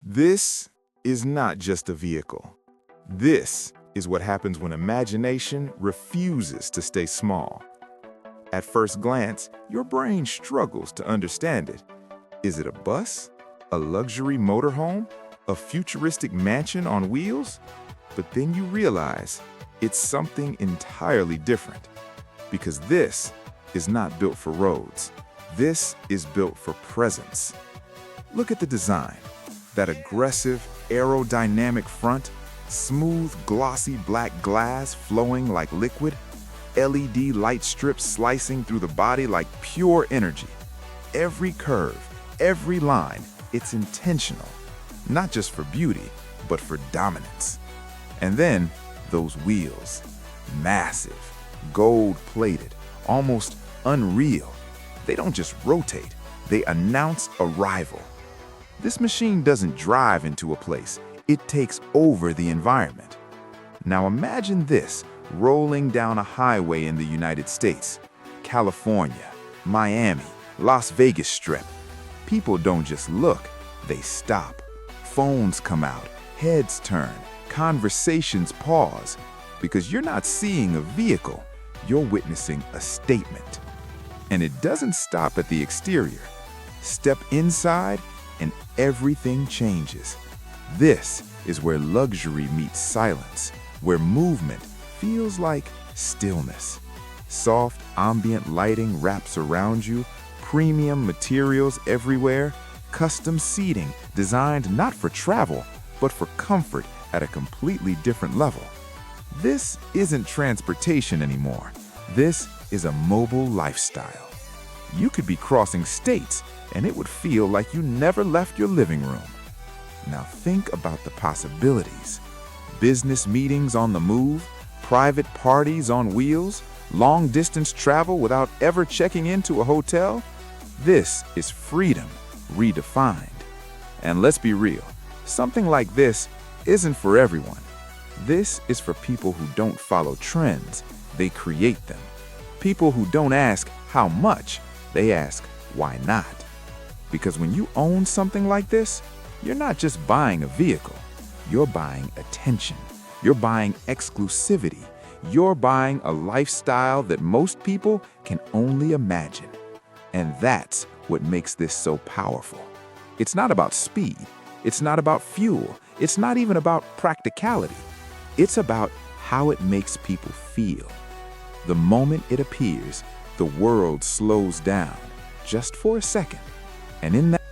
This is not just a vehicle. This is what happens when imagination refuses to stay small. At first glance, your brain struggles to understand it. Is it a bus? A luxury motorhome? A futuristic mansion on wheels? But then you realize it's something entirely different. Because this is not built for roads. This is built for presence. Look at the design. That aggressive, aerodynamic front, smooth, glossy black glass flowing like liquid, LED light strips slicing through the body like pure energy. Every curve, every line, it's intentional. Not just for beauty, but for dominance. And then, those wheels. Massive, gold-plated, almost unreal. They don't just rotate, they announce arrival. This machine doesn't drive into a place, it takes over the environment. Now imagine this rolling down a highway in the United States, California, Miami, Las Vegas Strip. People don't just look, they stop. Phones come out, heads turn, conversations pause, because you're not seeing a vehicle, you're witnessing a statement. And it doesn't stop at the exterior. Step inside, and everything changes. This is where luxury meets silence, where movement feels like stillness. Soft, ambient lighting wraps around you, premium materials everywhere, custom seating designed not for travel, but for comfort at a completely different level. This isn't transportation anymore. This is a mobile lifestyle. You could be crossing states, and it would feel like you never left your living room. Now think about the possibilities. Business meetings on the move, private parties on wheels, long-distance travel without ever checking into a hotel. This is freedom redefined. And let's be real, something like this isn't for everyone. This is for people who don't follow trends, they create them. People who don't ask how much, they ask why not. Because when you own something like this, you're not just buying a vehicle, you're buying attention, you're buying exclusivity, you're buying a lifestyle that most people can only imagine. And that's what makes this so powerful. It's not about speed, it's not about fuel, it's not even about practicality. It's about how it makes people feel. The moment it appears, the world slows down, just for a second. And in that